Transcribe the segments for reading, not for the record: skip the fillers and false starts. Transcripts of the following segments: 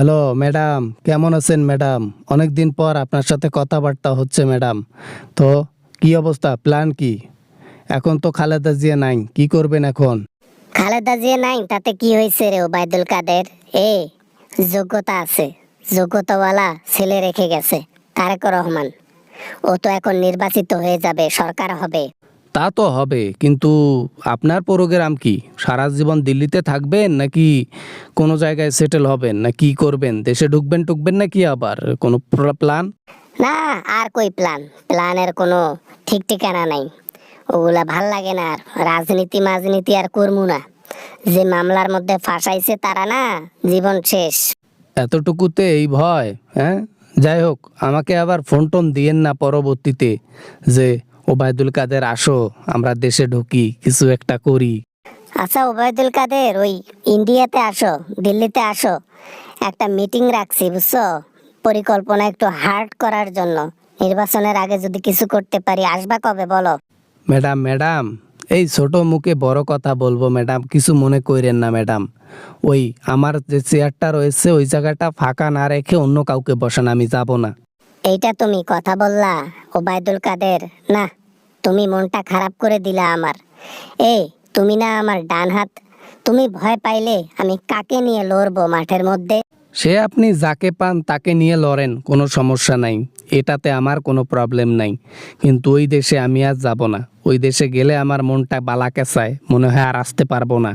Hello madam, কেমন আছেন madam? অনেকদিন পর আপনার সাথে কথাবার্তা হচ্ছে ম্যাডাম। তো কি অবস্থা, প্ল্যান কি? এখন তো খালেদা জিয়া নাই, কি করবেন এখন? খালেদা জিয়া নাই তাতে কি হয়েছে রে ওবায়দুল কাদের? এ যোগ্যতা আছে, যোগ্যতাওয়ালা ছেলে রেখে গেছে তারেক রহমান। ও তো এখন নির্বাচিত হয়ে যাবে, সরকার হবে। তা তো হবে, কিন্তু আপনার প্রোগ্রাম কি? সারা জীবন দিল্লিতে থাকবেন নাকি কোনো জায়গায় সেটেল হবেন, না কি করবেন? দেশে ঢুকবেন টুকবেন নাকি আবার কোনো প্ল্যান? না, আর কই প্ল্যানের কোনো ঠিক ঠিকানা নাই। ওগুলা ভাল লাগে না, আর রাজনীতি মাজনীতি আর করবো না। যে মামলার মধ্যে ফাঁসাইছে তারা না, জীবন শেষ। এতটুকুতে এই ভয়? হ্যাঁ, যাই হোক, আমাকে আবার ফোন টোন দিয়েন না পরবর্তীতে যে ওবায়দুল কাদের আসো, আমরা দেশে ঢুকি, কিছু একটা করি। আচ্ছা ওবায়দুল কাদের, ওই ইন্ডিয়াতে আসো, দিল্লিতে আসো, একটা মিটিং রাখছি বুঝছো, পরিকল্পনা একটু হার্ড করার জন্য। নির্বাচনের আগে যদি কিছু করতে পারি, আসবা কবে বলো? ম্যাডাম ম্যাডাম, এই ছোট মুখে বড় কথা বলবো ম্যাডাম, কিছু মনে কইরেন না ম্যাডাম। ওই আমার যে চেয়ারটা রয়েছে ওই জায়গাটা ফাঁকা না রেখে অন্য কাউকে বসান, আমি যাব না। এইটা তুমি কথা বললা ওবায়দুল কাদের? না, তুমি মনটা খারাপ করে দিলা আমার। এই, তুমি না আমার ডান হাত, তুমি ভয় পাইলে আমি কাকে নিয়ে লড়বো মাঠের মধ্যে? সে আপনি যাকে পান তাকে নিয়ে লড়েন, কোনো সমস্যা নাই, এটাতে আমার কোনো প্রবলেম নাই। কিন্তু ওই দেশে আমি আর যাব না। ওই দেশে গেলে আমার মনটা বালাকে চায়, মনে হয় আর আসতে পারবো না,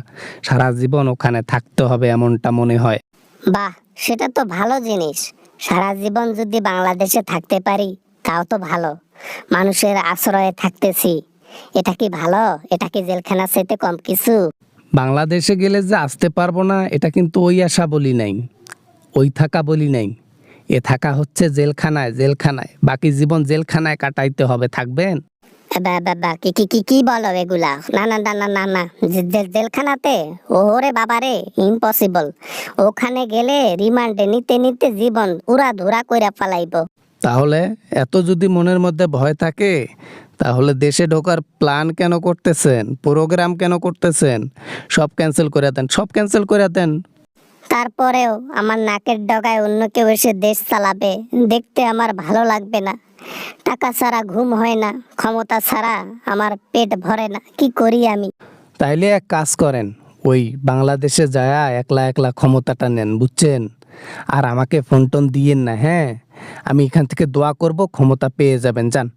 সারা জীবন ওখানে থাকতে হবে এমনটা মনে হয়। বাহ, সেটা তো ভালো জিনিস। সারা জীবন যদি বাংলাদেশে থাকতে পারি তাও তো ভালো। মানুষের আশ্রয়ে থাকতেছি, এটা কি ভালো? এটা কি জেলখানা চাইতে কম কিছু? বাংলাদেশে গেলে যে আসতে পারবো না এটা কিন্তু ওই আশা বলি নাই, ওই থাকা বলি নাই। এ থাকা হচ্ছে জেলখানায়, জেলখানায় বাকি জীবন জেলখানায় কাটাইতে হবে, থাকবেন? বাবা, কি কি কি কি বলো এগুলা? না না না না না না, জেলখানাতে? ওরে বাবা রে, ইম্পসিবল। ওখানে গেলে রিমান্ডে নিতে নিতে জীবন উড়া ধুরা কইরা ফালাইবো। তাহলে এত যদি মনের মধ্যে ভয় থাকে, তাহলে দেশে ঢোকার প্ল্যান কেন করতেছেন, প্রোগ্রাম কেন করতেছেন? সব ক্যান্সেল করে দেন, সব ক্যান্সেল করে দেন। তারপরেও আমার নাকের ডগায় অন্য কেউ এসে দেশ চালাবে দেখতে আমার ভালো লাগবে না। টাকা ছাড়া ঘুম হয় না, ক্ষমতা ছাড়া আমার পেট ভরে না, কি করি আমি? তাইলে এক কাজ করেন, ওই বাংলাদেশে যায়া একলা একলা ক্ষমতাটা নেন, বুঝছেন? আর আমাকে ফোন টোন দিয়েন না, হ্যাঁ? আমি এখান থেকে দোয়া করব, ক্ষমতা পেয়ে যাবেন, যান।